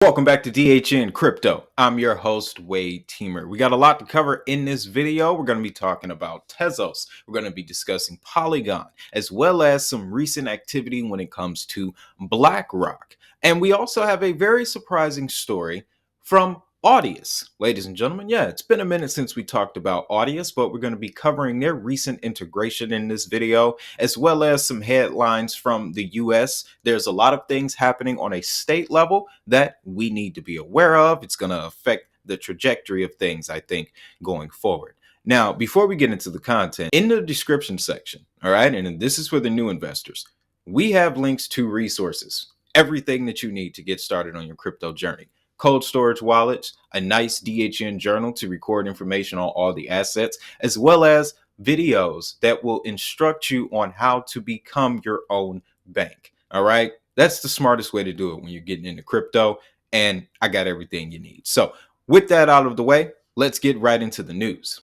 Welcome back to DHN Crypto. I'm your host, Wade Teamer. We got a lot to cover in this video. We're going to be talking about Tezos. We're going to be discussing Polygon, as well as some recent activity when it comes to BlackRock. And we also have a very surprising story from Audius. Ladies and gentlemen, yeah, it's been a minute since we talked about Audius, but we're going to be covering their recent integration in this video, as well as some headlines from the US. There's a lot of things happening on a state level that we need to be aware of. It's going to affect the trajectory of things, I think, going forward. Now, before we get into the content, in the description section, all right, and this is for the new investors, we have links to resources, everything that you need to get started on your crypto journey. Cold storage wallets, a nice DHN journal to record information on all the assets, as well as videos that will instruct you on how to become your own bank. All right. That's the smartest way to do it when you're getting into crypto. And I got everything you need. So with that out of the way, let's get right into the news.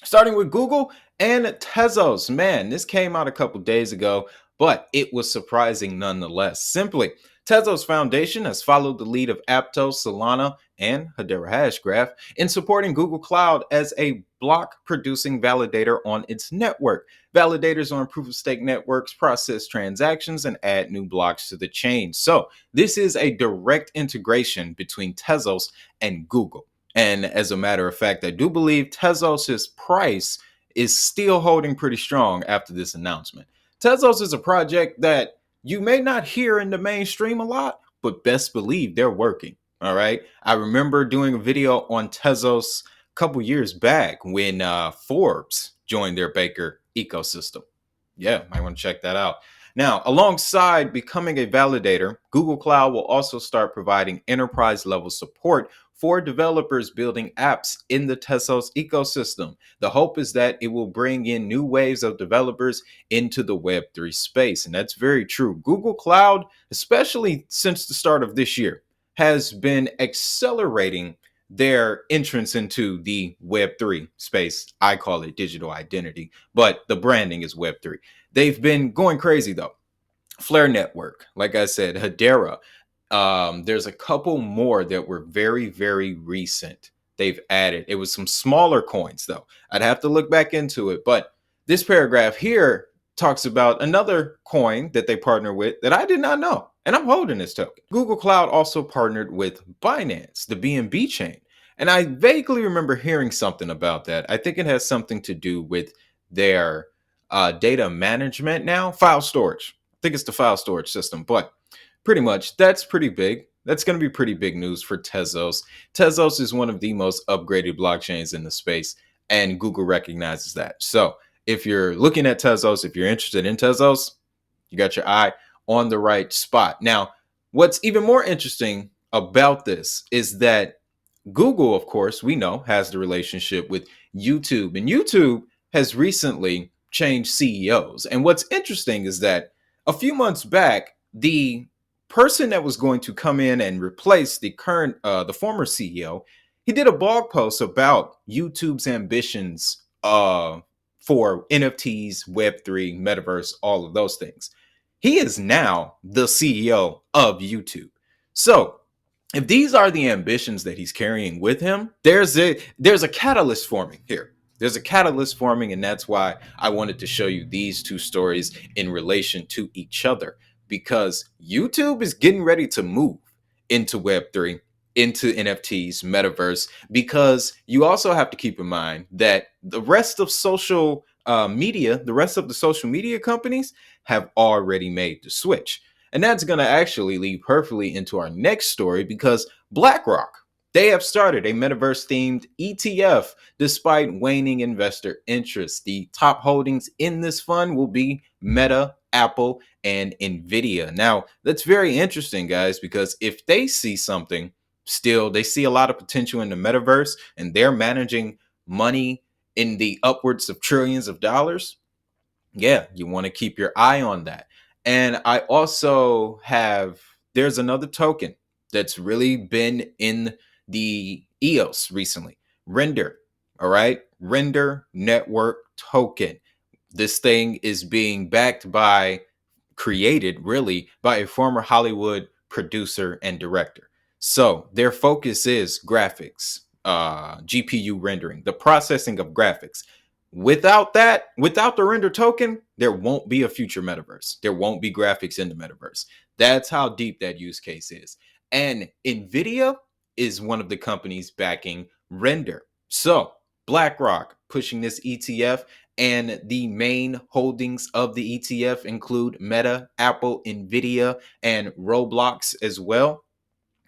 Starting with Google and Tezos. Man, this came out a couple days ago, but it was surprising nonetheless. Simply, Tezos Foundation has followed the lead of Aptos, Solana, and Hedera Hashgraph in supporting Google Cloud as a block-producing validator on its network. Validators on proof-of-stake networks process transactions and add new blocks to the chain. So this is a direct integration between Tezos and Google. And as a matter of fact, I do believe Tezos' price is still holding pretty strong after this announcement. Tezos is a project that you may not hear in the mainstream a lot, but best believe they're working. All right. I remember doing a video on Tezos a couple years back when Forbes joined their Baker ecosystem. Yeah, might want to check that out. Now, alongside becoming a validator, Google Cloud will also start providing enterprise level support for developers building apps in the Tezos ecosystem. The hope is that it will bring in new waves of developers into the Web3 space. And that's very true. Google Cloud, especially since the start of this year, has been accelerating their entrance into the Web3 space. I call it digital identity, but the branding is Web3. They've been going crazy though. Flare Network, like I said, Hedera. There's a couple more that were very, very recent. They've added. It was some smaller coins though. I'd have to look back into it, but this paragraph here talks about another coin that they partner with that I did not know, and I'm holding this token. Google Cloud also partnered with Binance, the BNB chain, and I vaguely remember hearing something about that. I think it has something to do with their data management now, file storage. I think it's the file storage system, but pretty much that's pretty big. That's going to be pretty big news for Tezos. Tezos is one of the most upgraded blockchains in the space, and Google recognizes that. So if you're looking at Tezos, if you're interested in Tezos, you got your eye on the right spot. Now, what's even more interesting about this is that Google, of course, we know, has the relationship with YouTube, and YouTube has recently changed CEOs. And what's interesting is that a few months back, the person that was going to come in and replace the former CEO, he did a blog post about YouTube's ambitions for NFTs, Web3, Metaverse, all of those things. He is now the CEO of YouTube. So if these are the ambitions that he's carrying with him, there's a catalyst forming here. There's a catalyst forming, and that's why I wanted to show you these two stories in relation to each other, because YouTube is getting ready to move into Web3, into NFTs, Metaverse, because you also have to keep in mind that the rest of social media, the rest of the social media companies have already made the switch. And that's going to actually lead perfectly into our next story, because BlackRock, they have started a metaverse-themed ETF despite waning investor interest. The top holdings in this fund will be Meta, Apple, and Nvidia. Now, that's very interesting, guys, because if they see something, still, they see a lot of potential in the metaverse, and they're managing money in the upwards of trillions of dollars. Yeah, you want to keep your eye on that. And I also have, there's another token that's really been in the EOS recently, Render. All right, Render Network Token. This thing is being created really by a former Hollywood producer, and director. So their focus is graphics, GPU rendering, the processing of graphics. Without that, without the render token, there won't be a future metaverse. There won't be graphics in the metaverse. That's how deep that use case is. And NVIDIA is one of the companies backing render. So BlackRock pushing this ETF, and the main holdings of the ETF include Meta, Apple, NVIDIA, and Roblox as well.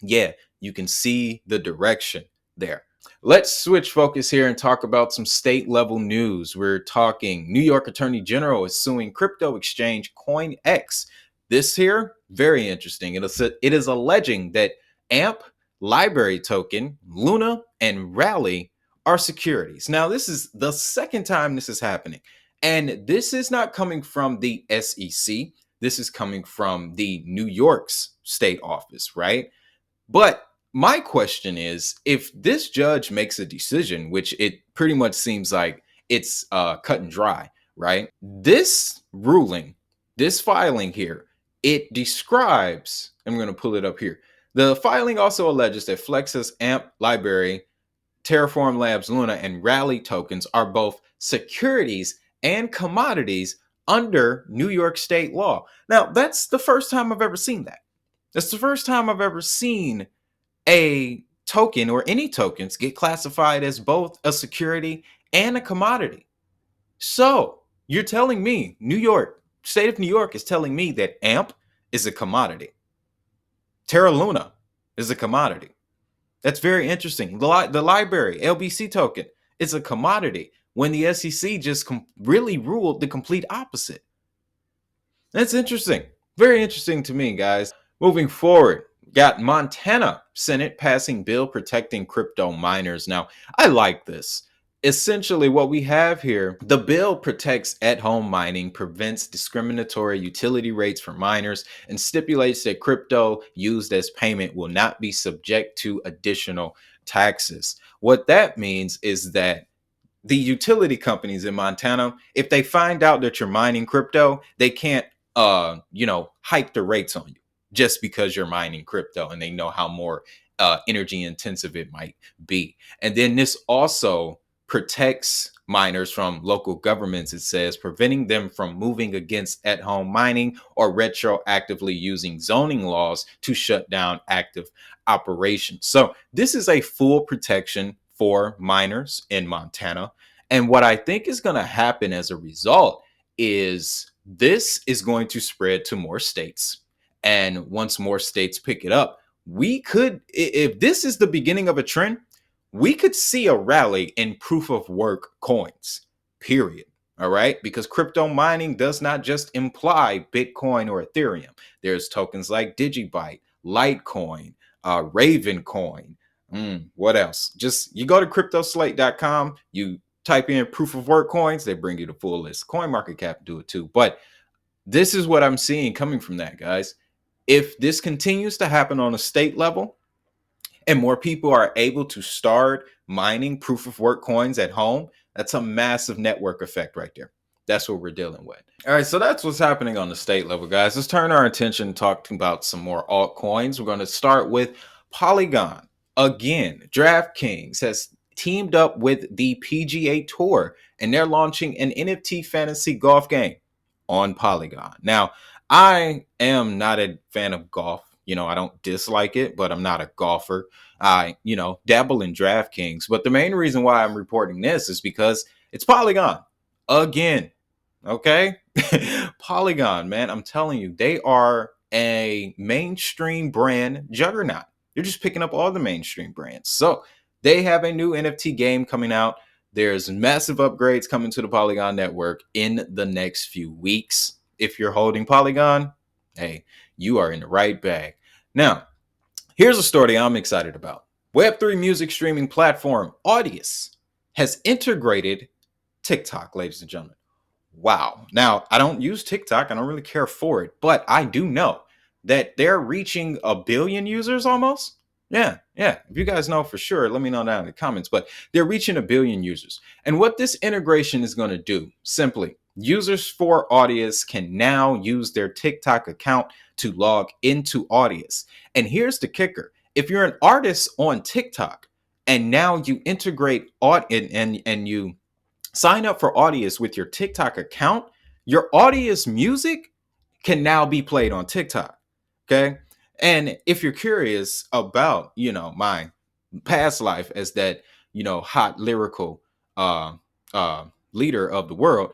Yeah, you can see the direction there. Let's switch focus here and talk about some state level news. We're talking New York Attorney General is suing crypto exchange CoinX. This here, very interesting. It is alleging that AMP, Library Token, Luna, and Rally are securities. Now, this is the second time this is happening. And this is not coming from the SEC. This is coming from the New York's state office, right? But my question is, if this judge makes a decision, which it pretty much seems like it's cut and dry, right? This ruling, this filing here, it describes, I'm going to pull it up here. The filing also alleges that Flex's AMP library, Terraform Labs Luna, and Rally tokens are both securities and commodities under New York state law. Now, that's the first time I've ever seen that. That's the first time I've ever seen a token or any tokens get classified as both a security and a commodity. So you're telling me New York, state of New York is telling me that AMP is a commodity. Terra Luna is a commodity. That's very interesting. The library, LBC token, is a commodity when the SEC just really ruled the complete opposite. That's interesting. Very interesting to me, guys. Moving forward, got Montana Senate passing bill protecting crypto miners. Now, I like this. Essentially, what we have here, the bill protects at-home mining, prevents discriminatory utility rates for miners, and stipulates that crypto used as payment will not be subject to additional taxes. What that means is that the utility companies in Montana, if they find out that you're mining crypto, they can't, hike the rates on you just because you're mining crypto, and they know how more energy intensive it might be. And then this also protects miners from local governments, it says, preventing them from moving against at-home mining or retroactively using zoning laws to shut down active operations. So this is a full protection for miners in Montana. And what I think is going to happen as a result is this is going to spread to more states. And once more states pick it up, we could, if this is the beginning of a trend, we could see a rally in proof of work coins, period. All right. Because crypto mining does not just imply Bitcoin or Ethereum. There's tokens like Digibyte, Litecoin, Ravencoin. What else? Just you go to cryptoslate.com, you type in proof of work coins, they bring you the full list. CoinMarketCap do it too. But this is what I'm seeing coming from that, guys. If this continues to happen on a state level, and more people are able to start mining proof of work coins at home, that's a massive network effect right there. That's what we're dealing with. All right, so that's what's happening on the state level, guys. Let's turn our attention and talk about some more altcoins. We're going to start with Polygon. Again, DraftKings has teamed up with the PGA Tour, and they're launching an NFT fantasy golf game on Polygon. Now, I am not a fan of golf. I don't dislike it, but I'm not a golfer. I, dabble in DraftKings. But the main reason why I'm reporting this is because it's Polygon again. Okay. Polygon, man, I'm telling you, they are a mainstream brand juggernaut. They're just picking up all the mainstream brands. So they have a new NFT game coming out. There's massive upgrades coming to the Polygon network in the next few weeks. If you're holding Polygon, hey, you are in the right bag. Now, here's a story I'm excited about. Web3 music streaming platform Audius has integrated TikTok, ladies and gentlemen. Wow. Now, I don't use TikTok. I don't really care for it, but I do know that they're reaching 1 billion users almost. Yeah. If you guys know for sure, let me know down in the comments, but they're reaching 1 billion users. And what this integration is going to do, simply, Users for Audius can now use their TikTok account to log into Audius. And here's the kicker. If you're an artist on TikTok and now you integrate and you sign up for Audius with your TikTok account, your Audius music can now be played on TikTok. Okay. And if you're curious about, my past life as that, hot lyrical uh uh leader of the world,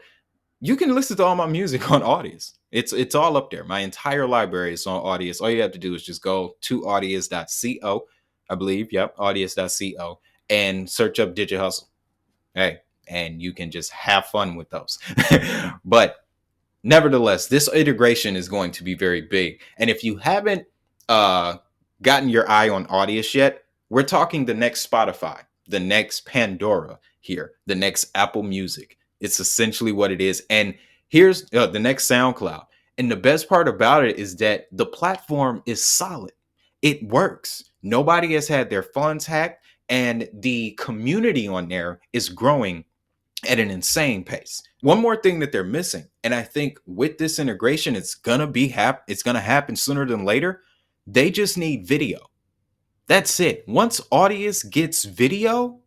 you can listen to all my music on Audius. It's all up there. My entire library is on Audius. All you have to do is just go to audius.co, I believe. Yep, audius.co, and search up Digit Hustle. Hey, and you can just have fun with those. But nevertheless, this integration is going to be very big. And if you haven't gotten your eye on Audius yet, we're talking the next Spotify, the next Pandora here, the next Apple Music. It's essentially what it is. And here's the next SoundCloud. And the best part about it is that the platform is solid. It works. Nobody has had their funds hacked, and the community on there is growing at an insane pace. One more thing that they're missing, and I think with this integration, it's gonna happen sooner than later. They just need video. That's it. Once Audius gets video,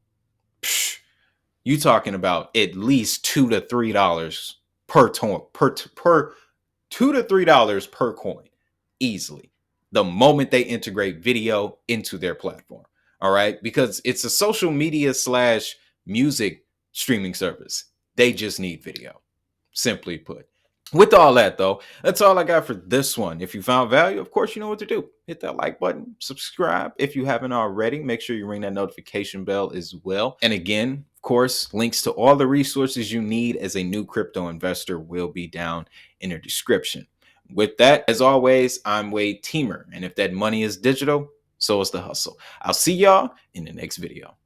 you talking about at least $2 to $3 per $2 to $3 per coin, easily. The moment they integrate video into their platform, all right, because it's a social media / music streaming service. They just need video, simply put. With all that, though, that's all I got for this one. If you found value, of course, you know what to do. Hit that like button, subscribe if you haven't already. Make sure you ring that notification bell as well. And again, of course, links to all the resources you need as a new crypto investor will be down in the description. With that, as always, I'm Wade Teamer. And if that money is digital, so is the hustle. I'll see y'all in the next video.